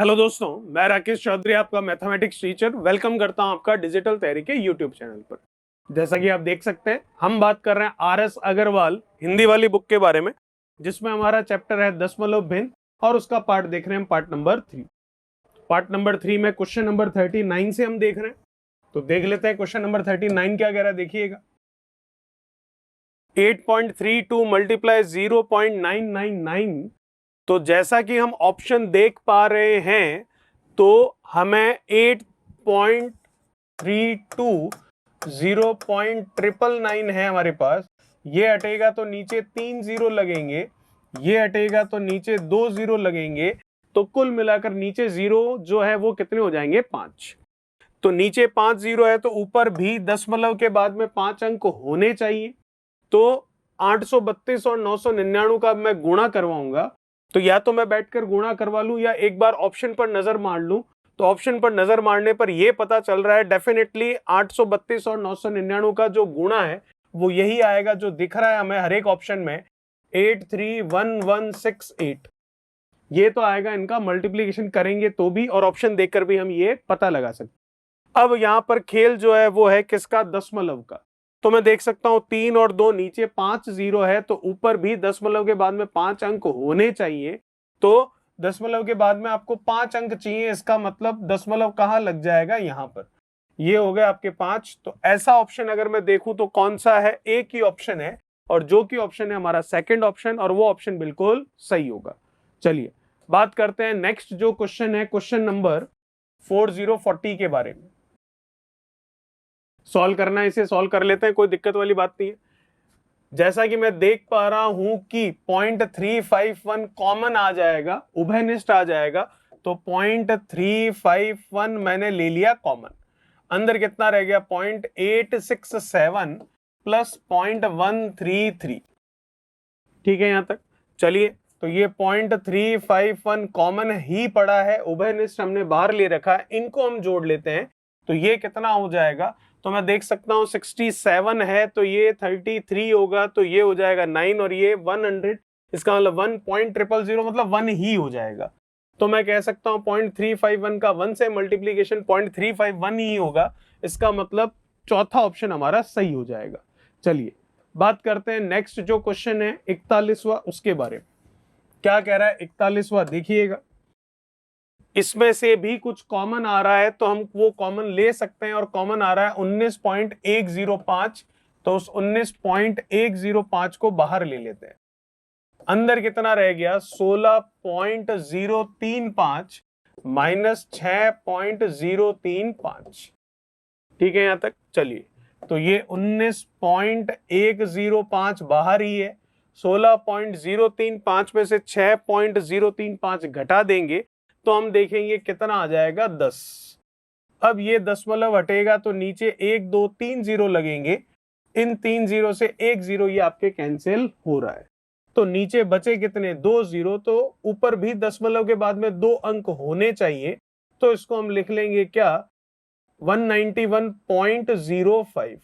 Hello दोस्तों, मैं राकेश चौधरी आपका मैथमेटिक्स टीचर वेलकम करता हूं आपका डिजिटल तैयारी के यूट्यूब चैनल पर। जैसा कि आप देख सकते हैं, हम बात कर रहे हैं आर.एस. अग्रवाल हिंदी वाली बुक के बारे में, जिसमें हमारा चैप्टर है दशमलव भिन्न और उसका पार्ट देख रहे हैं हम पार्ट नंबर 3। पार्ट नंबर 3 में क्वेश्चन नंबर 39 से हम देख रहे हैं, तो देख लेते हैं क्वेश्चन नंबर 39 क्या कह रहा है। देखिएगा, 8.32 मल्टीप्लाई 0.999। तो जैसा कि हम ऑप्शन देख पा रहे हैं, तो हमें 8.32 0.999 है हमारे पास। ये हटेगा तो नीचे 3 जीरो लगेंगे, ये हटेगा तो नीचे 2 जीरो लगेंगे, तो कुल मिलाकर नीचे जीरो जो है वो कितने हो जाएंगे, 5। तो नीचे 5 जीरो है तो ऊपर भी दशमलव के बाद में 5 अंक होने चाहिए। तो 832 और 999 का मैं गुणा करवाऊंगा, तो या तो मैं बैठकर गुणा करवा लूं या एक बार ऑप्शन पर नजर मार लूं। तो ऑप्शन पर नजर मारने पर यह पता चल रहा है डेफिनेटली 832 और 999 का जो गुणा है वो यही आएगा जो दिख रहा है हमें हर एक ऑप्शन में, 831168। ये तो आएगा, इनका मल्टीप्लीकेशन करेंगे तो भी और ऑप्शन देखकर भी हम ये पता लगा सकते। अब यहां पर खेल जो है वो है किसका, दशमलव का। तो मैं देख सकता हूं 3 और 2, नीचे 5 जीरो है तो ऊपर भी दशमलव के बाद में 5 अंक होने चाहिए। तो दशमलव के बाद में आपको 5 अंक चाहिए, इसका मतलब दशमलव कहां लग जाएगा, यहां पर। ये हो गए आपके 5। तो ऐसा ऑप्शन अगर मैं देखूं तो कौन सा है, एक ही ऑप्शन है, और जो कि ऑप्शन है हमारा सेकंड ऑप्शन, और वो ऑप्शन बिल्कुल सही होगा। चलिए बात करते हैं नेक्स्ट जो क्वेश्चन है, क्वेश्चन नंबर 4040 के बारे में। सॉल्व करना है, इसे सॉल्व कर लेते हैं, कोई दिक्कत वाली बात नहीं है। जैसा कि मैं देख पा रहा हूं कि 0.351 कॉमन आ जाएगा, उभयनिष्ठ आ जाएगा। तो 0.351 मैंने ले लिया कॉमन। अंदर कितना रह गया, 0.867 प्लस 0.133। ठीक है यहां तक। चलिए, तो ये 0.351 कॉमन ही पड़ा है, उभयनिष्ठ हमने बाहर ले रखा है, इनको हम जोड़ लेते हैं। तो ये कितना हो जाएगा, तो मैं देख सकता हूं 67 है तो ये 33 होगा, तो ये हो जाएगा 9 और ये 100। इसका मतलब 1.000 मतलब 1 ही हो जाएगा। तो मैं कह सकता हूं 0.351 का 1 से मल्टीप्लीकेशन 0.351 ही होगा। इसका मतलब चौथा ऑप्शन हमारा सही हो जाएगा। चलिए बात करते हैं नेक्स्ट जो क्वेश्चन है 41वां, उसके बारे में। क्या कह रहा है 41वां, देखिएगा। इसमें से भी कुछ कॉमन आ रहा है तो हम वो कॉमन ले सकते हैं, और कॉमन आ रहा है 19.105। तो उस 19.105 को बाहर ले लेते हैं। अंदर कितना रह गया, 16.035 माइनस 6.035। ठीक है यहां तक। चलिए, तो ये 19.105 बाहर ही है। 16.035 में से 6.035 घटा देंगे तो हम देखेंगे कितना आ जाएगा, 10। अब ये दशमलव हटेगा तो नीचे 1 2 3 जीरो लगेंगे। इन 3 जीरो से 1 जीरो ये आपके कैंसिल हो रहा है, तो नीचे बचे कितने, 2 जीरो। तो ऊपर भी दशमलव के बाद में 2 अंक होने चाहिए, तो इसको हम लिख लेंगे क्या, 191.05।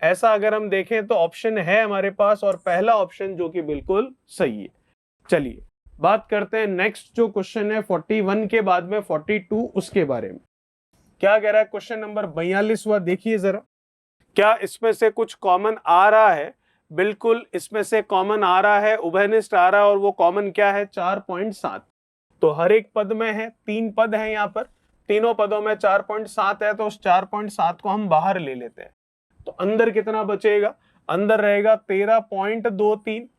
ऐसा अगर हम देखें तो ऑप्शन है हमारे पास, और पहला ऑप्शन जो कि बिल्कुल सही है। चलिए बात करते हैं नेक्स्ट जो क्वेश्चन है 41 के बाद में 42, उसके बारे में। क्या कह रहा है क्वेश्चन नंबर 42वां, देखिए जरा। क्या इसमें से कुछ कॉमन आ रहा है, बिल्कुल इसमें से कॉमन आ रहा है, उभयनिष्ठ आ रहा है, और वो कॉमन क्या है, 4.7। तो हर एक पद में है, 3 पद हैं यहाँ पर, तीनों पदों में 4.7 है, तो उस 4.7 को हम बाहर ले लेते हैं। तो अंदर कितना बचेगा, अंदर रहेगा 13.23,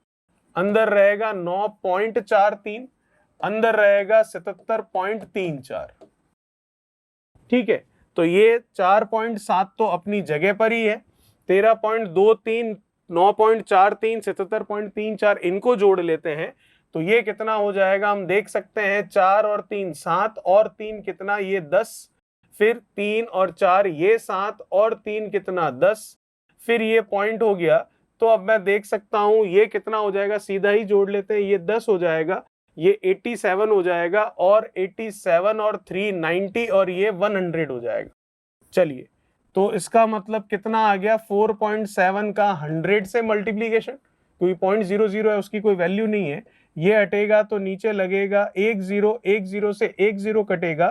अंदर रहेगा 9.43, अंदर रहेगा 77.34। ठीक है, तो ये 4.7 तो अपनी जगह पर ही है। 13.23, 9.43, 77.34, इनको जोड़ लेते हैं तो ये कितना हो जाएगा, हम देख सकते हैं 4 और 3 7, और 3 कितना, ये 10, फिर 3 और 4 ये 7, और 3 कितना, 10, फिर ये पॉइंट हो गया। तो अब मैं देख सकता हूं ये कितना हो जाएगा, सीधा ही जोड़ लेते हैं, ये 10 हो जाएगा, ये 87 हो जाएगा, और 87 और 3 90, और ये 100 हो जाएगा। चलिए, तो इसका मतलब कितना आ गया, 4.7 का 100 से मल्टीप्लीकेशन, क्योंकि 0.00 है उसकी कोई वैल्यू नहीं है, ये हटेगा तो नीचे लगेगा 1 0, 1 0 से 1 0 कटेगा,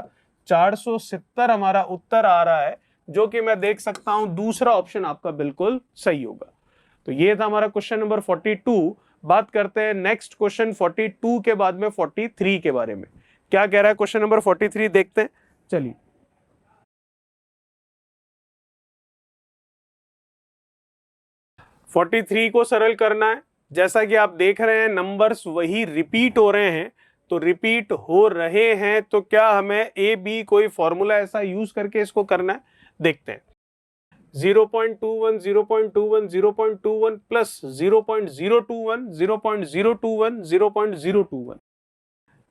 470 हमारा उत्तर आ रहा है, जो कि मैं देख सकता हूं दूसरा ऑप्शन आपका बिल्कुल सही होगा। तो ये था हमारा क्वेश्चन नंबर 42। बात करते हैं नेक्स्ट क्वेश्चन 42 के बाद में 43 के बारे में। क्या कह रहा है क्वेश्चन नंबर 43, देखते हैं। चलिए, फोर्टी थ्री को सरल करना है। जैसा कि आप देख रहे हैं नंबर्स वही रिपीट हो रहे हैं, तो रिपीट हो रहे हैं तो क्या हमें ए बी कोई फॉर्मूला ऐसा यूज करके इसको करना है, देखते हैं। 0.21 0.21 0.21 प्लस 0.021 0.021 0.021।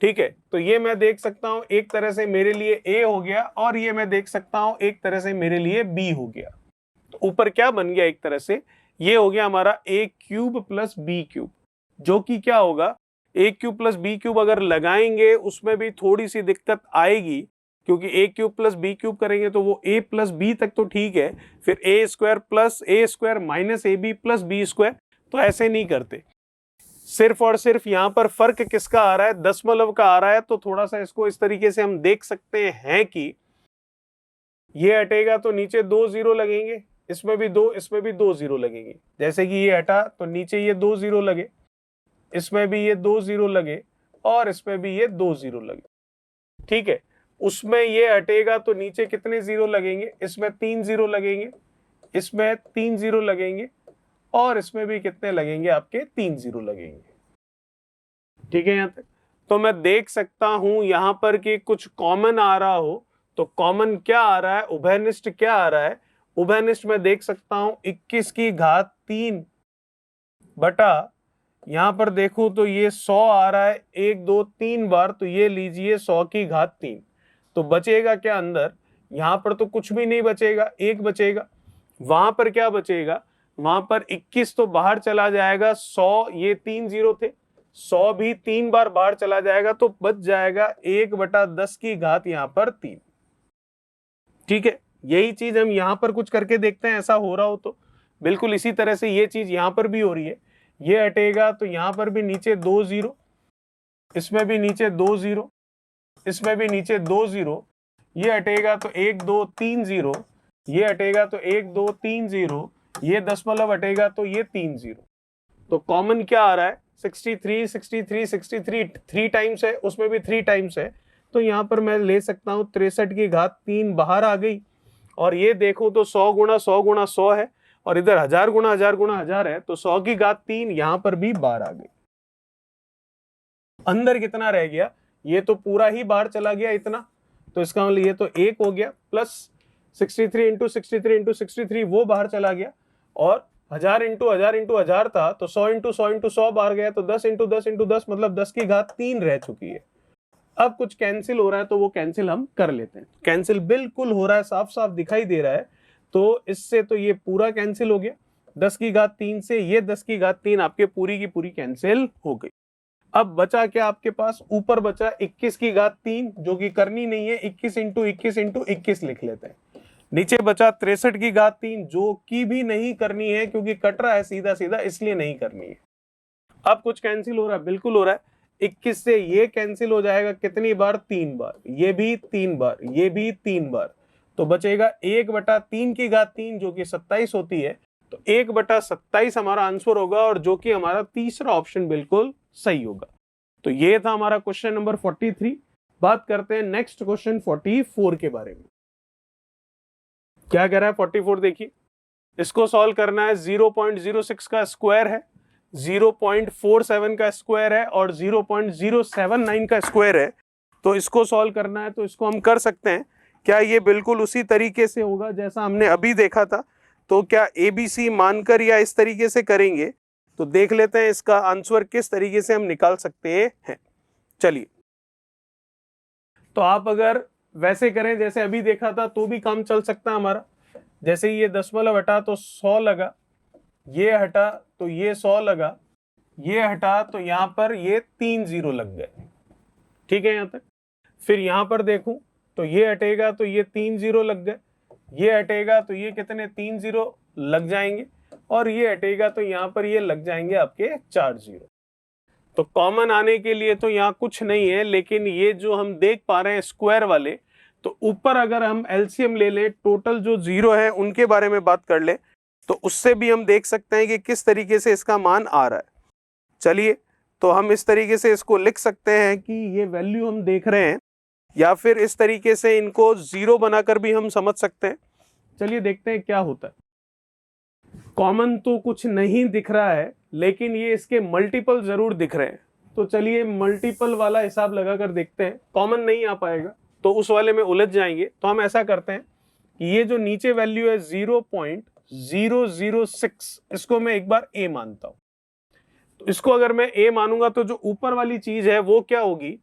ठीक है, तो ये मैं देख सकता हूं एक तरह से मेरे लिए ए हो गया, और ये मैं देख सकता हूं एक तरह से मेरे लिए बी हो गया। तो ऊपर क्या बन गया, एक तरह से ये हो गया हमारा ए क्यूब प्लस बी क्यूब, जो कि क्या होगा, ए क्यूब प्लस बी क्यूब अगर लगाएंगे उसमें भी थोड़ी सी दिक्कत आएगी, क्योंकि ए क्यूब प्लस बी क्यूब करेंगे तो वो ए प्लस बी तक तो ठीक है, फिर a square plus a square minus a b plus b square, तो ऐसे नहीं करते। सिर्फ और सिर्फ यहां पर फर्क किसका आ रहा है, दशमलव का आ रहा है। तो थोड़ा सा इसको इस तरीके से हम देख सकते हैं कि ये हटेगा तो नीचे 2 0 लगेंगे, इसमें भी 2, इसमें भी 2 0 लगेंगे। जैसे कि ये हटा तो नीचे ये 2 0 लगे, इसमें भी ये 2 0 लगे, और इसमें भी ये 2 0 लगे। ठीक है, उसमें ये हटेगा तो नीचे कितने 0 लगेंगे, इसमें 3 0 लगेंगे, इसमें 3 0 लगेंगे, और इसमें भी कितने लगेंगे, आपके 3 0 लगेंगे। ठीक है, यहां तक तो मैं देख सकता हूं यहां पर कि कुछ कॉमन आ रहा हो, तो कॉमन क्या आ रहा है, उभयनिष्ठ क्या आ रहा है। उभयनिष्ठ में देख सकता हूं 21 की घात 3 बटा, यहां पर देखूं तो ये 100 आ रहा है 1 2 3 बार, तो ये लीजिए 100 की घात 3। तो बचेगा क्या अंदर, यहां पर तो कुछ भी नहीं बचेगा, 1 बचेगा। वहां पर क्या बचेगा, वहां पर 21 तो बाहर चला जाएगा, 100 ये 3 0 थे, 100 भी 3 बार बाहर चला जाएगा, तो बच जाएगा 1/10 की घात यहां पर 3। ठीक है, यही चीज हम यहां पर कुछ करके देखते हैं, ऐसा हो रहा हो तो बिल्कुल इसी तरह से ये चीज यहां पर भी हो रही है। ये हटेगा तो यहां पर भी नीचे 2 0, इसमें भी नीचे 2 0, इसमें भी नीचे 2 0, ये हटेगा तो 1 2 3 0, ये हटेगा तो 1 2 3 0, ये दशमलव हटेगा तो ये 3 0। तो कॉमन क्या आ रहा है, 63 63 63 3 टाइम्स है, उसमें भी 3 टाइम्स है, तो यहां पर मैं ले सकता हूं 63 की घात 3 बाहर आ गई। और ये देखो तो 100 गुणा 100 गुणा 100 है, और इधर 1000 गुणा 1000 गुणा 1000 है, तो 100 की घात 3 यहां पर भी बाहर आ गई। अंदर कितना रह गया, ये तो पूरा ही बाहर चला गया इतना, तो इसका मतलब ये तो 1 हो गया, प्लस 63 इंटू 63 इंटू 63 वो बाहर चला गया, और 1000 इंटू 1000 इंटू 1000 था, तो 100 इंटू 100 इंटू 100 बाहर गया, तो 10 इंटू 10 इंटू 10 मतलब 10 की घात 3 रह चुकी है। अब कुछ कैंसिल हो रहा है तो वो कैंसिल हम कर लेते हैं। कैंसिल बिल्कुल हो रहा है, साफ साफ दिखाई दे रहा है, तो इससे तो ये पूरा कैंसिल हो गया, 10 की घात 3 से ये 10 की घात 3 आपके पूरी की पूरी कैंसिल हो गई। अब बचा क्या आपके पास, ऊपर बचा 21 की घात 3, जो कि करनी नहीं है, 21 इंटू 21 इंटू 21 लिख लेते हैं। नीचे बचा 63 की घात 3, जो कि भी नहीं करनी है क्योंकि कट रहा है सीधा सीधा, इसलिए नहीं करनी है। अब कुछ कैंसिल हो रहा है, बिल्कुल हो रहा है, 21 से ये कैंसिल हो जाएगा कितनी बार, 3 बार, ये भी 3 बार, ये भी 3 बार, तो बचेगा 1/3 की घात 3, जो कि 27 होती है। तो 1/27 हमारा आंसर होगा, और जो कि हमारा तीसरा ऑप्शन बिल्कुल सही होगा। तो ये था हमारा क्वेश्चन नंबर 43। बात करते हैं नेक्स्ट क्वेश्चन 44 के बारे में। क्या कह रहा है 44, देखिए, इसको सॉल्व करना है। 0.06 का स्क्वायर है, 0.47 का स्क्वायर है, और 0.079 का स्क्वायर है। तो इसको सॉल्व करना है, तो इसको हम कर सकते हैं। क्या ये बिल्कुल उसी तरीके से होगा जैसा हमने अभी देखा था, तो क्या ABC मानकर या इस तरीके से करेंगे, तो देख लेते हैं इसका आंसर किस तरीके से हम निकाल सकते हैं। चलिए, तो आप अगर वैसे करें जैसे अभी देखा था तो भी काम चल सकता है हमारा। जैसे ये दशमलव हटा तो 100 लगा, ये हटा तो ये 100 लगा, ये हटा तो यहां पर ये 3 0 लग गए। ठीक है, यहां तक। फिर यहां पर देखूं तो ये हटेगा तो ये 3 0 लग गए, ये हटेगा तो ये कितने 3 0 लग जाएंगे, और ये हटेगा तो यहां पर ये लग जाएंगे आपके 4 0। तो कॉमन आने के लिए तो यहाँ कुछ नहीं है, लेकिन ये जो हम देख पा रहे हैं स्क्वायर वाले, तो ऊपर अगर हम एलसीएम ले ले, टोटल जो जीरो है उनके बारे में बात कर ले, तो उससे भी हम देख सकते हैं कि किस तरीके से इसका मान आ रहा है। चलिए, तो हम इस तरीके से इसको लिख सकते हैं कि ये वैल्यू हम देख रहे हैं, या फिर इस तरीके से इनको जीरो बनाकर भी हम समझ सकते हैं। चलिए देखते हैं क्या होता है। कॉमन तो कुछ नहीं दिख रहा है, लेकिन ये इसके मल्टीपल जरूर दिख रहे हैं। तो चलिए मल्टीपल वाला हिसाब लगाकर देखते हैं। कॉमन नहीं आ पाएगा तो उस वाले में उलझ जाएंगे। तो हम ऐसा करते हैं कि ये जो नीचे वैल्यू है 0.006, इसको मैं एक बार ए मानता हूं। तो इसको अगर मैं ए मानूंगा तो जो ऊपर वाली चीज है वो क्या होगी,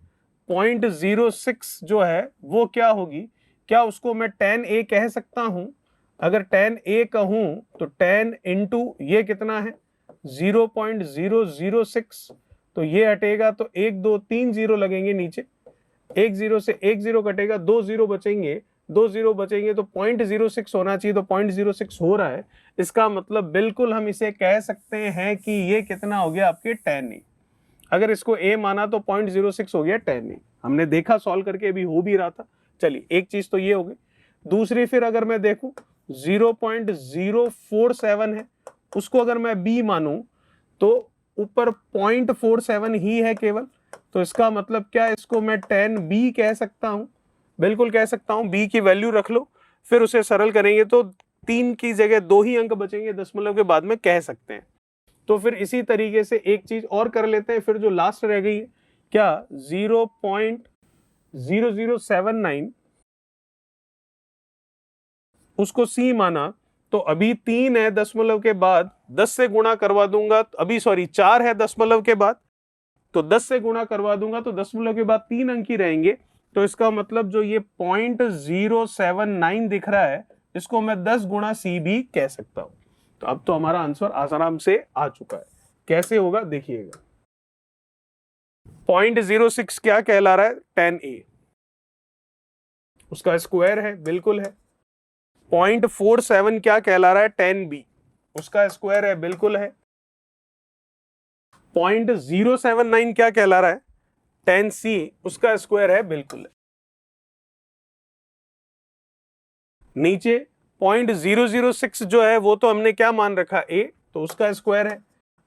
0.06 जो है वो क्या होगी, क्या उसको मैं 10a कह सकता हूं? अगर 10a कहूं तो 10 इंटू ये कितना है 0.006, तो ये हटेगा तो 1 2 3 जीरो लगेंगे नीचे, एक जीरो से एक जीरो कटेगा, 2 जीरो बचेंगे, 2 जीरो बचेंगे तो 0.06 होना चाहिए, तो 0.06 हो रहा है। इसका मतलब बिल्कुल हम इसे कह सकते हैं कि ये कितना हो गया आपके 10a। अगर इसको a माना तो 0.06 हो गया 10a। हमने देखा सॉल्व करके, अभी हो भी रहा था। चलिए एक चीज तो ये हो गई। दूसरी फिर अगर मैं देखूं 0.047 है, उसको अगर मैं b मानूं तो ऊपर 0.47 ही है केवल, तो इसका मतलब क्या, इसको मैं 10b कह सकता हूं? बिल्कुल कह सकता हूं। b की वैल्यू रख लो, फिर उसे सरल करेंगे तो 3 की जगह 2 ही अंक बचेंगे, दशमलव के बाद में कह सकते हैं। तो फिर इसी तरीके से एक चीज और कर लेते हैं, फिर जो लास्ट रह गई है क्या 0.0079, उसको c माना, तो अभी 3 है दशमलव के बाद, 10 से गुणा करवा दूंगा, अभी सॉरी 4 है दशमलव के बाद, तो 10 से गुणा करवा दूंगा तो दशमलव के बाद 3 अंक ही रहेंगे। तो इसका मतलब जो ये 0.079 दिख रहा है, इसको मैं 10 गुणा सी भी कह सकता हूं। तो अब तो हमारा आंसर आराम से आ चुका है। कैसे होगा देखिएगा। 0.06 क्या कहला रहा है, 10a, उसका स्क्वायर है, बिल्कुल है। 0.47 क्या कहला रहा है, 10b, उसका स्क्वायर है, बिल्कुल है। 0.079 क्या कहला रहा है, 10c, उसका स्क्वायर है, बिल्कुल है। नीचे 0.006 जो है वो तो हमने क्या मान रखा, a, तो उसका स्क्वायर है,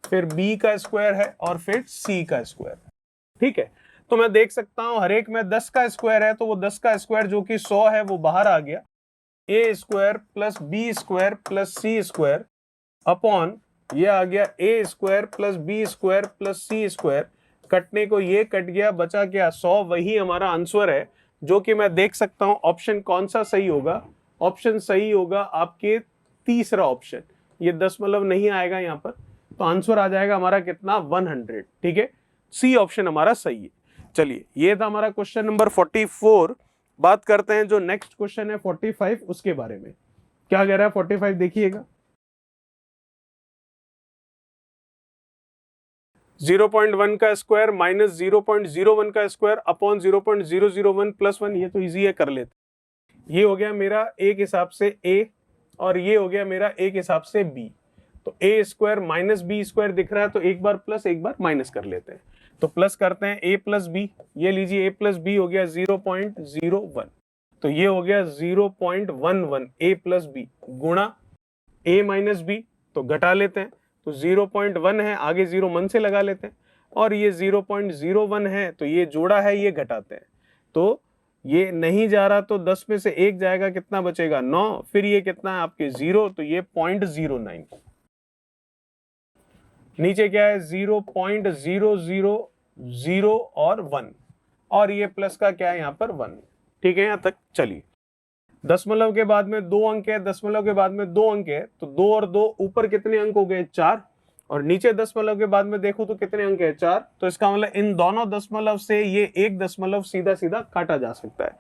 फिर b का स्क्वायर है, और फिर c का स्क्वायर है। ठीक है, तो मैं देख सकता हूं हर एक में 10 का स्क्वायर है, तो वो 10 का स्क्वायर जो कि 100 है वो बाहर आ गया। a square plus b square plus c square upon ये आ गया a square plus b square plus c square, कटने को ये कट गया, बचा क्या 100। वही हमारा आंसर है, जो कि मैं देख सकता हूं ऑप्शन कौन सा सही होगा। ऑप्शन सही होगा आपके तीसरा ऑप्शन, ये दशमलव नहीं आएगा यहाँ पर, तो आंसर आ जाएगा हमारा कितना 100। ठीक है, सी ऑप्शन हमारा सही है। चलिए ये था हमारा क्वेश्चन नंबर 44। बात करते हैं जो नेक्स्ट क्वेश्चन है 45, उसके बारे में। क्या कह रहा है 45, देखिएगा। 0.1 का स्क्वायर माइनस 0.01 का स्क्वायर अपॉन 0.001 प्लस 1, ये तो इजी है, कर लेते। ये हो गया मेरा एक हिसाब से a, और ये हो गया मेरा एक हिसाब से b। तो a square minus b square दिख रहा है, तो एक बार प्लस एक बार माइनस कर लेते हैं। तो प्लस करते हैं a प्लस बी, ये लीजिए a प्लस बी हो गया 0.01, तो ये हो गया 0.11 a प्लस बी गुणा a माइनस बी, तो घटा लेते हैं, तो 0.1 है, आगे 0 मन से लगा लेते हैं, और ये 0.01 है, तो ये जोड़ा है, ये घटाते हैं, तो ये नहीं जा रहा, तो 10 में से 1 जाएगा, कितना बचेगा 9, फिर ये कितना है आपके 0, तो ये 0.09। नीचे क्या है 0.000 और 1, और ये प्लस का क्या है यहाँ पर 1। ठीक है, यहाँ तक। चलिए, दशमलव के बाद में 2 अंक है, दशमलव के बाद में 2 अंक है, तो 2 और 2 ऊपर कितने अंक हो गए 4, और नीचे दशमलव के बाद में देखो तो कितने अंक है 4। तो इसका मतलब इन दोनों दशमलव से ये एक दशमलव सीधा सीधा काटा जा सकता है।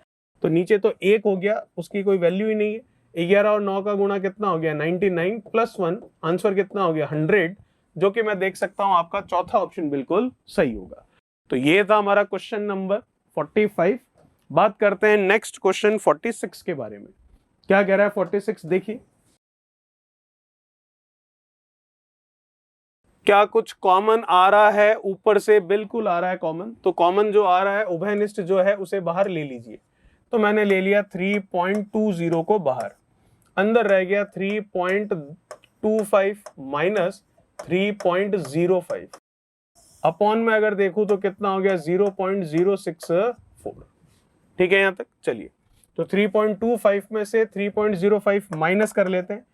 तो नीचे तो 1 हो गया, उसकी कोई वैल्यू ही नहीं है। 11 और 9 का गुणा कितना हो गया 99 प्लस 1, आंसर कितना हो गया 100, जो कि मैं देख सकता हूं आपका चौथा ऑप्शन बिल्कुल सही होगा। तो ये था हमारा क्वेश्चन नंबर 45। बात करते हैं नेक्स्ट क्वेश्चन 46 के बारे में। क्या कह रहा है 46, देखिए क्या कुछ कॉमन आ रहा है ऊपर से? बिल्कुल आ रहा है कॉमन। तो कॉमन जो आ रहा है उभयनिष्ठ जो है उसे बाहर ले लीजिए। तो मैंने ले लिया 3.20 को बाहर, अंदर रह गया 3.25 माइनस 3.05 अपॉन में अगर देखूं तो कितना हो गया 0.064। ठीक है यहां तक। चलिए तो 3.25 में से 3.05 माइनस कर लेते हैं,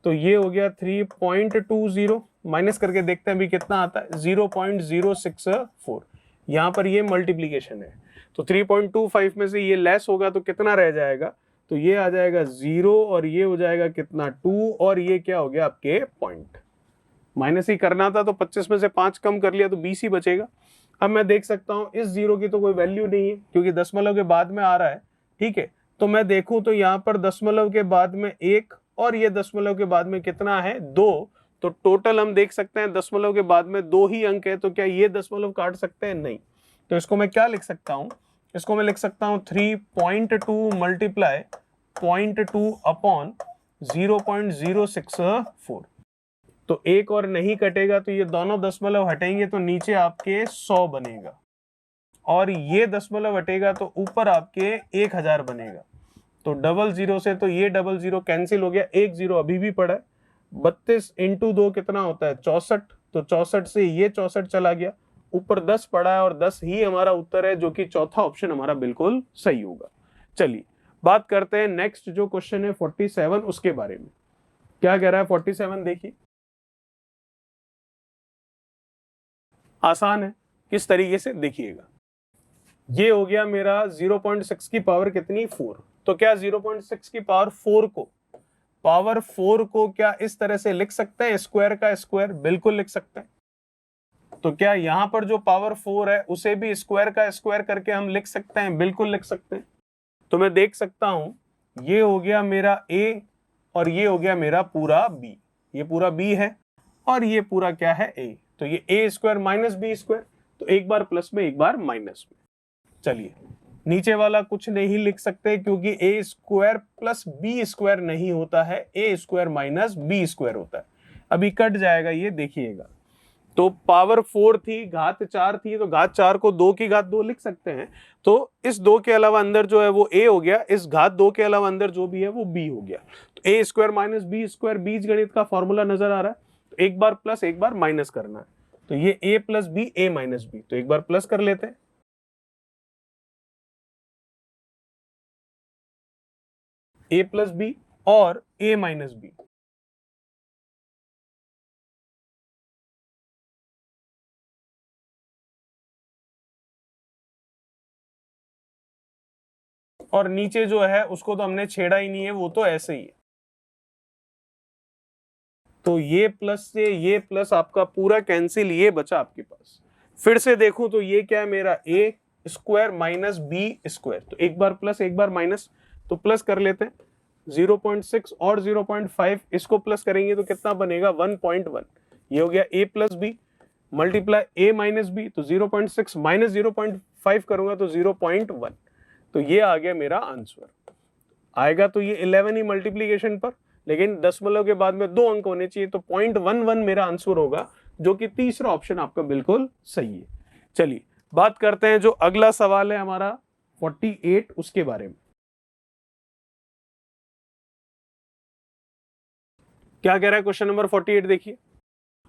तो ये हो गया 3.20 माइनस करके देखते हैं अभी कितना आता है 0.064। यहां पर ये मल्टीप्लीकेशन है, तो 3.25 में से ये लेस होगा तो कितना रह जाएगा, तो ये आ जाएगा 0 और ये हो जाएगा कितना 2 और ये क्या हो गया आपके पॉइंट। माइनस ही करना था तो 25 में से 5 कम कर लिया तो 20 ही बचेगा। अब मैं देख सकता हूं इस 0 की तो कोई वैल्यू नहीं है क्योंकि दशमलव के बाद में आ रहा है। ठीक है, तो मैं देखूं तो यहाँ पर दशमलव के बाद में 1 और ये दशमलव के बाद में कितना है 2, तो टोटल हम देख सकते हैं दशमलव के बाद में 2 ही अंक है, तो क्या ये दशमलव काट सकते हैं? नहीं। तो इसको मैं क्या लिख सकता हूं, इसको मैं लिख सकता हूं 3.2 मल्टीप्लाई 0.2 अपॉन 0.064। तो एक और नहीं कटेगा तो ये दोनों दशमलव हटेंगे तो नीचे आपके 100 बनेगा और ये दशमलव हटेगा तो ऊपर आपके 1000 बनेगा। तो डबल जीरो से तो ये डबल जीरो कैंसिल हो गया, एक जीरो अभी भी पड़ा है। 32 इंटू 2 कितना होता है 64, तो 64 से ये 64 चला गया, ऊपर 10 पड़ा है और 10 ही हमारा उत्तर है, जो कि चौथा ऑप्शन हमारा बिल्कुल सही होगा। चलिए बात करते हैं नेक्स्ट जो क्वेश्चन है 47 उसके बारे में। क्या कह रहा है 47 देखिए, आसान है, किस तरीके से देखिएगा। ये हो गया मेरा 0.6 की पावर कितनी 4, तो क्या 0.6 की पावर 4 को क्या इस तरह से लिख सकते हैं स्क्वायर का स्क्वायर? बिल्कुल लिख सकते हैं। तो क्या यहां पर जो पावर 4 है उसे भी स्क्वायर का स्क्वायर करके हम लिख सकते हैं? बिल्कुल लिख सकते हैं। तो मैं देख सकता हूं ये हो गया मेरा a और ये हो गया मेरा पूरा b, ये पूरा b है और ये पूरा क्या है a, तो ये a square minus b square, तो एक बार प्लस में एक बार माइनस में। चलिए नीचे वाला कुछ नहीं लिख सकते क्योंकि a square plus b square नहीं होता है, a square minus b square होता है। अभी कट जाएगा ये देखिएगा। तो पावर 4 थी, घात 4 थी, तो घात 4 को 2 की घात 2 लिख सकते हैं। तो इस 2 के अलावा अंदर जो है वो a हो गया, इस घात 2 के अलावा अंदर जो भी है वो b हो गया। तो a square minus b square बीज गणित का फॉर्मूला नजर आ रहा है, तो एक बार प्लस एक बार माइनस करना है। तो ये a plus b a minus b, तो एक बार प्लस कर लेते हैं, a प्लस b और a माइनस b। और नीचे जो है उसको तो हमने छेड़ा ही नहीं है, वो तो ऐसे ही है। तो ये प्लस से ये प्लस आपका पूरा कैंसिल, ये बचा आपके पास। फिर से देखूं तो ये क्या है मेरा a square minus b square, तो एक बार प्लस एक बार माइनस, तो प्लस कर लेते हैं 0.6 और 0.5 इसको प्लस करेंगे तो कितना बनेगा 1.1। ये हो गया a plus b multiply a minus b, तो 0.6 माइनस 0.5 करूंगा तो 0.1, तो ये आ गया मेरा आंसर। आएगा तो ये 11 ही मल्टीप्लीकेशन पर, लेकिन दशमलव के बाद में 2 अंक होने चाहिए, तो 0.11 मेरा आंसर होगा, जो कि तीसरा ऑप्शन आपका बिल्कुल सही है। चलिए बात करते हैं जो अगला सवाल है हमारा 48 उसके बारे में। क्या कह रहा है क्वेश्चन नंबर 48 देखिए।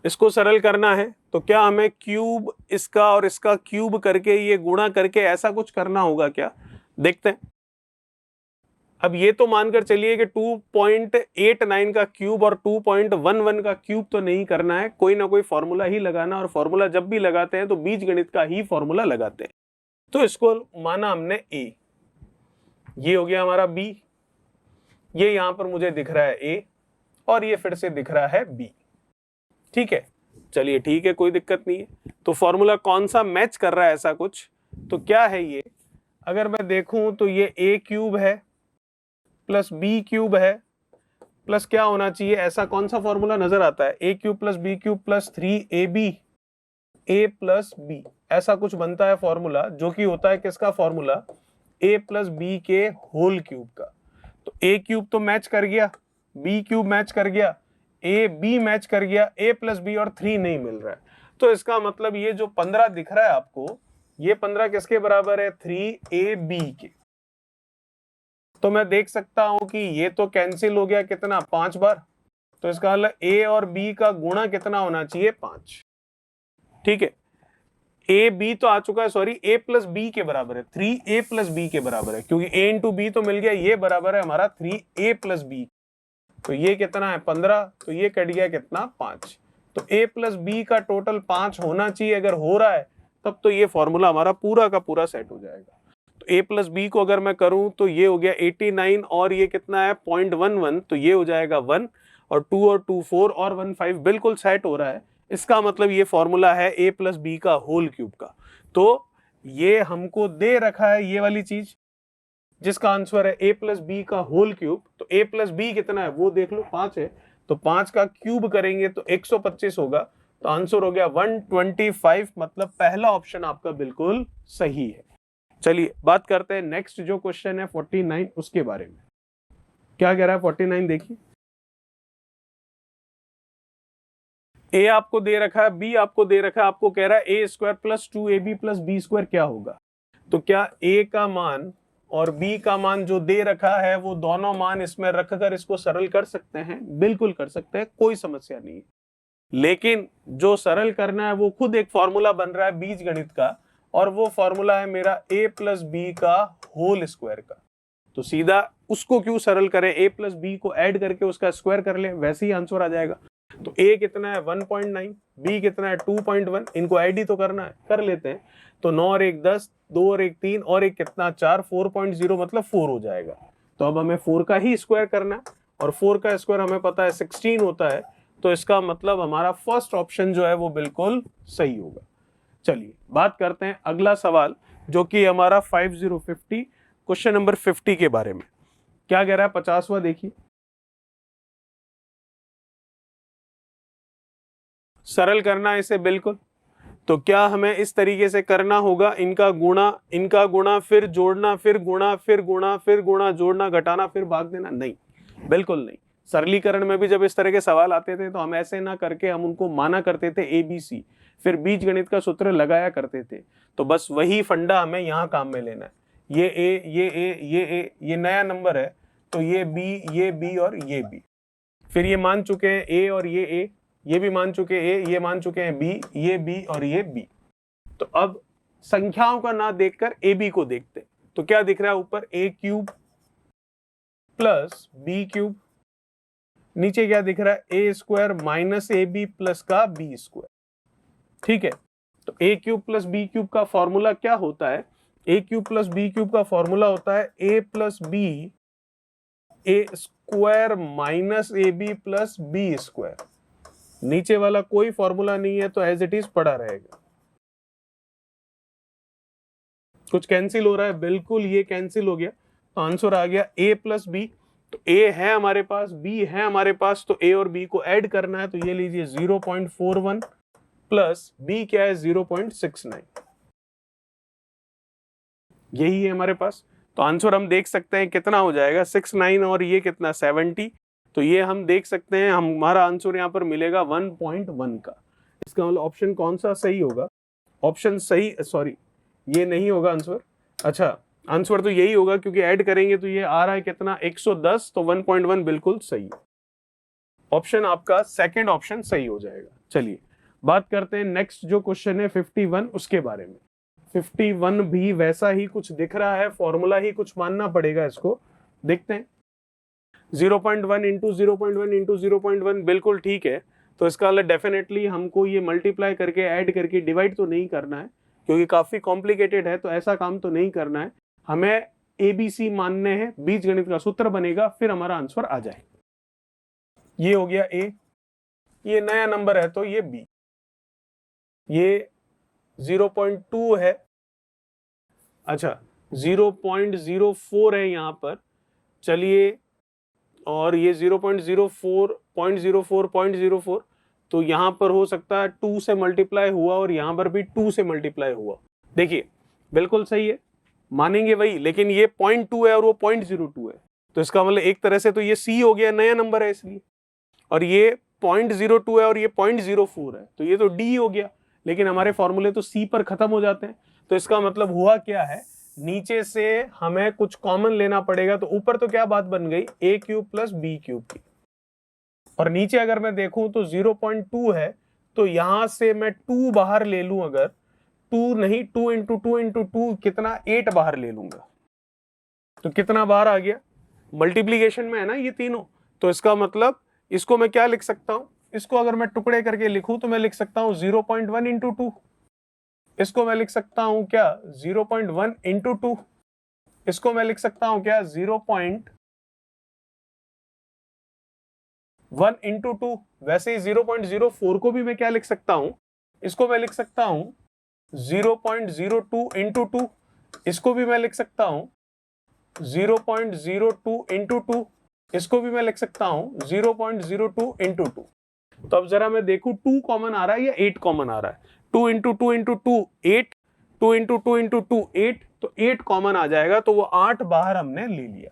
इसको सरल करना है तो क्या हमें क्यूब इसका और इसका क्यूब करके ये गुणा करके ऐसा कुछ करना होगा क्या? देखते हैं। अब ये तो मानकर चलिए कि 2.89 का क्यूब और 2.11 का क्यूब तो नहीं करना है, कोई ना कोई फॉर्मूला ही लगाना, और फॉर्मूला जब भी लगाते हैं तो बीजगणित का ही फॉर्मूला लगाते हैं। तो इसको माना हमने a, ये हो गया हमारा b, ये यहां पर मुझे दिख रहा है a और ये फिर से दिख रहा है b। ठीक है, चलिए ठीक है, कोई दिक्कत नहीं है। तो फॉर्मूला कौन सा मैच कर रहा है ऐसा कुछ, तो क्या है ये, अगर मैं देखूं तो ये a क्यूब है प्लस b क्यूब है प्लस क्या होना चाहिए, ऐसा कौन सा फॉर्मूला नजर आता है, a cube plus b cube plus 3ab a plus b, ऐसा कुछ बनता है फॉर्मूला, जो कि होता है किसका फॉर्मूला, a प्लस b के होल क्यूब का। तो a क्यूब तो मैच कर गया, b क्यूब मैच कर गया, ए बी मैच कर गया, ए प्लस बी और 3 नहीं मिल रहा है, तो इसका मतलब ये जो 15 दिख रहा है आपको, ये 15 किसके बराबर है? 3ab के। तो मैं देख सकता हूं कि ये तो कैंसिल हो गया कितना? 5 बार। तो इसका मतलब ए और बी का गुणा कितना होना चाहिए? 5। ठीक है, ए बी तो आ चुका है, सॉरी ए प्लस बी के बराबर है, 3a प्लस बी के बराबर है, क्योंकि a इंटू बी तो मिल गया, ये बराबर है हमारा 3a प्लस बी। तो ये कितना है? 15। तो ये कट गया कितना? 5। तो a प्लस बी का टोटल 5 होना चाहिए, अगर हो रहा है तब तो ये फॉर्मूला हमारा पूरा का पूरा सेट हो जाएगा। तो a प्लस बी को अगर मैं करूं तो ये हो गया 89 और ये कितना है? 0.11, तो ये हो जाएगा 1 और 2 और 2 4 और 1 5, बिल्कुल सेट हो रहा है। इसका मतलब ये फॉर्मूला है a प्लस बी का होल क्यूब का। तो ये हमको दे रखा है ये वाली चीज, जिसका आंसर है a प्लस बी का होल क्यूब। तो a प्लस बी कितना है वो देख लो, 5 है, तो 5 का क्यूब करेंगे तो 125 होगा। तो आंसर हो गया 125, मतलब पहला ऑप्शन आपका बिल्कुल सही है। चलिए बात करते हैं नेक्स्ट जो क्वेश्चन है 49, उसके बारे में। क्या कह रहा है 49? देखिए, ए आपको दे रखा है, बी आपको दे रखा है, आपको कह रहा है a square plus 2ab plus b square क्या होगा। तो क्या ए का मान और बी का मान जो दे रखा है वो दोनों मान इसमें रखकर इसको सरल कर सकते हैं? बिल्कुल कर सकते हैं, कोई समस्या नहीं है। लेकिन जो सरल करना है वो खुद एक फॉर्मूला बन रहा है बीज गणित का, और वो फॉर्मूला है मेरा a प्लस बी का होल स्क्वायर का। तो सीधा उसको क्यों सरल करें, a प्लस बी को ऐड करके उसका स्क्वायर कर ले, वैसे ही आंसर आ जाएगा। तो a कितना है? 1.9, b कितना है? 2.1, इनको ऐड ही तो करना है, कर लेते हैं। तो 9 और 1 10, 2 और 1 3 और 1 कितना? 4, 4.0 मतलब 4 हो जाएगा। तो अब हमें 4 का ही स्क्वायर करना है, और 4 का स्क्वायर हमें पता है 16 होता है। तो इसका मतलब हमारा फर्स्ट ऑप्शन जो है वो बिल्कुल सही होगा। चलिए बात करते हैं अगला सवाल, जो कि हमारा 5050 क्वेश्चन नंबर 50 के बारे में। क्या कह रहा है 50वां? देखिए, सरल करना है इसे बिल्कुल। तो क्या हमें इस तरीके से करना होगा, इनका गुणा फिर जोड़ना फिर गुणा फिर गुणा फिर गुणा, जोड़ना घटाना फिर भाग देना? नहीं, बिल्कुल नहीं। सरलीकरण में भी जब इस तरह के सवाल आते थे तो हम ऐसे ना करके हम उनको माना करते थे ABC, फिर बीज गणित का सूत्र लगाया करते थे। तो बस वही फंडा हमें यहाँ काम में लेना है। ये ये नया नंबर है, तो ये B और ये B। फिर ये मान चुके हैं A और ये A, ये भी मान चुके हैं A, ये मान चुके हैं B, ये B और ये B। तो अब संख्याओं का ना देखकर AB को देखते हैं। तो क्या दिख रहा है ऊपर? A cube plus B cube, नीचे क्या दिख रहा है? A square minus AB plus का B स्क्वायर। ठीक है, तो A cube plus B cube का फॉर्मूला क्या होता है? A cube plus B cube का फॉर्मूला होता है A plus B A square minus AB plus B square. नीचे वाला कोई फॉर्मूला नहीं है, तो एज इट इज पड़ा रहेगा। कुछ कैंसिल हो रहा है? बिल्कुल ये कैंसिल हो गया, तो आंसर आ गया A प्लस बी। तो A है हमारे पास, B है हमारे पास, तो A और B को ऐड करना है। तो ये लीजिए 0.41 प्लस B क्या है? 0.69, यही है हमारे पास। तो आंसर हम देख सकते हैं कितना हो जाएगा? 69 और ये कितना? 70। तो ये हम देख सकते हैं हमारा आंसर यहाँ पर मिलेगा 1.1 का। इसका मतलब ऑप्शन कौन सा सही होगा? ऑप्शन सही, सॉरी ये नहीं होगा आंसर। अच्छा, आंसर तो यही होगा, क्योंकि ऐड करेंगे तो ये आ रहा है कितना? 110, तो 1.1 बिल्कुल सही है। ऑप्शन आपका सेकंड ऑप्शन सही हो जाएगा। चलिए बात करते हैं नेक्स्ट जो क्वेश्चन है 51, उसके बारे में। 51 भी वैसा ही कुछ दिख रहा है, फॉर्मूला ही कुछ मानना पड़ेगा इसको। देखते हैं, 0.1 इंटू 0.1 इंटू 0.1 बिल्कुल ठीक है। तो इसका मतलब डेफिनेटली हमको ये मल्टीप्लाई करके ऐड करके डिवाइड तो नहीं करना है, क्योंकि काफी कॉम्प्लिकेटेड है, तो ऐसा काम तो नहीं करना है। हमें ABC मानने हैं, बीज गणित का सूत्र बनेगा, फिर हमारा आंसर आ जाए। ये हो गया A, ये नया नंबर है तो ये B, ये 0.2 है, अच्छा 0.04 है यहाँ पर, चलिए, और ये 0.04 तो यहां पर हो सकता है 2 से मल्टीप्लाई हुआ और यहां पर भी 2 से मल्टीप्लाई हुआ। देखिए बिल्कुल सही है, मानेंगे वही, लेकिन ये 0.2 है और वो 0.02 है। तो इसका मतलब एक तरह से तो ये C हो गया, नया नंबर है इसलिए। और ये 0.02 है और ये 0.04 है, तो ये तो डी हो गया, लेकिन हमारे फॉर्मूले तो सी पर खत्म हो जाते हैं। तो इसका मतलब हुआ क्या है, नीचे से हमें कुछ कॉमन लेना पड़ेगा। तो ऊपर तो क्या बात बन गई, ए क्यूब प्लस बी क्यूब की, और नीचे अगर मैं देखूं तो 0.2 है, तो यहां से मैं 2 बाहर ले लूं, अगर 2 नहीं 2 इंटू 2 इंटू 2 कितना 8 बाहर ले लूंगा, तो कितना बाहर आ गया, मल्टीप्लीकेशन में है ना ये तीनों। तो इसका मतलब इसको मैं क्या लिख सकता हूं, इसको अगर मैं टुकड़े करके लिखूं तो मैं लिख सकता हूं 0.1 इंटू 2, इसको मैं लिख सकता हूं क्या 0.1 इंटू 2, इसको मैं लिख सकता हूं क्या 0.1 इंटू 2। वैसे ही 0.04 को भी मैं क्या लिख सकता हूं, इसको मैं लिख सकता हूं 0.02 इंटू 2, इसको भी मैं लिख सकता हूं 0.02 इंटू 2, इसको भी मैं लिख सकता हूं 0.02 इंटू 2। तो अब जरा मैं देखूं 2 कॉमन आ रहा है या 8 कॉमन आ रहा है। 2 इंटू 2 इंटू 2 8, 2 इंटू 2 इंटू 2 8, तो 8 कॉमन आ जाएगा, तो वो 8 बाहर हमने ले लिया।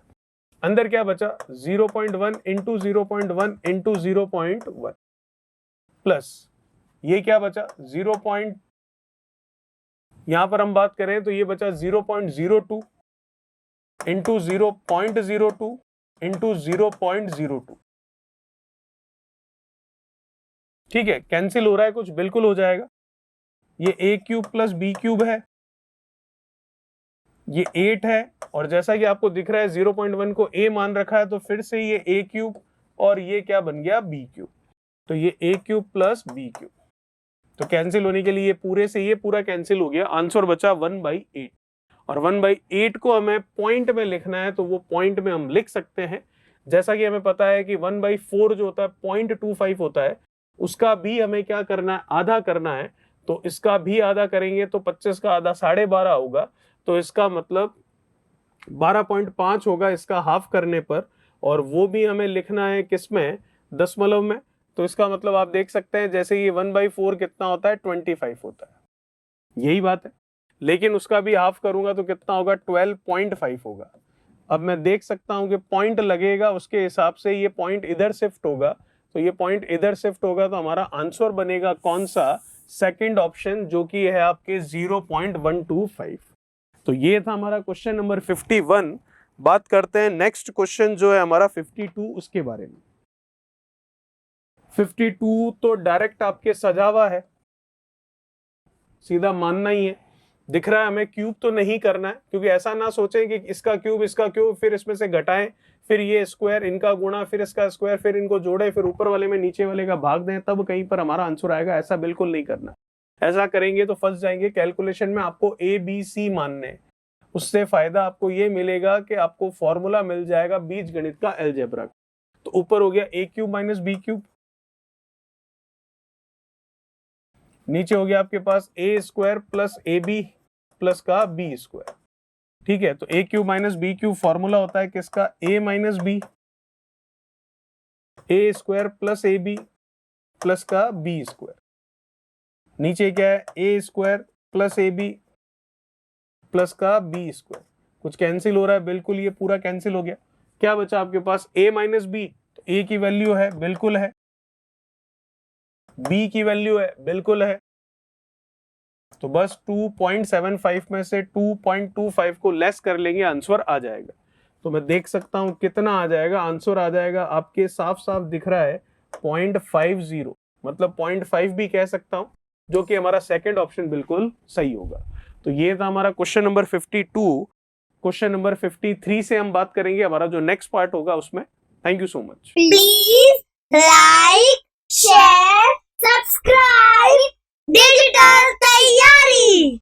अंदर क्या बचा 0.1 इंटू 0.1 इंटू 0.1 प्लस ये क्या बचा 0. यहां पर हम बात करें तो ये बचा 0.02 इंटू 0.02 इंटू 0.02। ठीक है, कैंसिल हो रहा है कुछ, बिल्कुल हो जाएगा। ये ए क्यूब प्लस बी क्यूब है, ये 8 है, और जैसा कि आपको दिख रहा है 0.1 को ए मान रखा है, तो फिर से ये ए क्यूब और ये क्या बन गया बी क्यूब, तो ये ए क्यूब प्लस बी क्यूब। तो कैंसिल होने के लिए ये पूरे से ये पूरा कैंसिल हो गया, आंसर बचा 1/8। और 1/8 को हमें पॉइंट में लिखना है, तो वो पॉइंट में हम लिख सकते हैं। जैसा कि हमें पता है कि 1/4 जो होता है 0.25 होता है, उसका भी हमें क्या करना है, आधा करना है। तो इसका भी आधा करेंगे तो 25 का आधा 12.5 होगा, तो इसका मतलब 12.5 होगा इसका हाफ करने पर, और वो भी हमें लिखना है किसमें, दशमलव में। तो इसका मतलब आप देख सकते हैं जैसे ये 1/4 कितना होता है 25 होता है, यही बात है। लेकिन उसका भी हाफ करूंगा तो कितना होगा 12.5 होगा। अब मैं देख सकता हूं कि पॉइंट लगेगा, उसके हिसाब से ये पॉइंट इधर शिफ्ट होगा, तो ये पॉइंट इधर शिफ्ट होगा, तो हमारा आंसर बनेगा कौन सा, सेकंड ऑप्शन, जो कि है आपके 0.125। तो ये था हमारा क्वेश्चन नंबर 51। बात करते हैं नेक्स्ट क्वेश्चन जो है हमारा 52, उसके बारे में। 52 तो डायरेक्ट आपके सजा हुआ है, सीधा मानना ही है। दिख रहा है हमें क्यूब तो नहीं करना है, क्योंकि ऐसा ना सोचें कि इसका क्यूब फिर इसमें से घटाएं, फिर ये स्क्वायर इनका गुणा, फिर इसका स्क्वायर, फिर इनको जोड़े, फिर ऊपर वाले में नीचे वाले का भाग दें, तब कहीं पर हमारा आंसर आएगा। ऐसा बिल्कुल नहीं करना। ऐसा करेंगे तो फंस जाएंगे। कैलकुलेशन में आपको ए बी सी मानने, उससे फायदा आपको ये मिलेगा कि आपको फॉर्मूला मिल जाएगा बीज गणित का, अलजेब्रा। तो ऊपर हो गया a cube minus b cube, नीचे हो गया आपके पास a square plus a b plus का बी स्क्वायर। ठीक है, तो a cube minus b cube formula होता है किसका, a minus b, a square plus a b plus का बी स्क्वायर। नीचे क्या है, a square plus a b plus का बी स्क्वायर। कुछ कैंसिल हो रहा है, बिल्कुल ये पूरा कैंसिल हो गया। क्या बचा आपके पास, ए माइनस बी, तो ए की वैल्यू है, बिल्कुल है, बी की वैल्यू है, बिल्कुल है। तो बस 2.75 में से 2.25 को लेस कर लेंगे, आंसर आ जाएगा। तो मैं देख सकता हूं कितना आ जाएगा, आंसर आ जाएगा आपके साफ साफ दिख रहा है 0.50, मतलब 0.5 भी कह सकता हूं, जो कि हमारा सेकंड ऑप्शन बिल्कुल सही होगा। तो ये था हमारा क्वेश्चन नंबर 52। क्वेश्चन नंबर 53 से हम बात करेंगे, हमारा जो नेक्स्ट पार्ट होगा उसमें। Thank you so much. Please like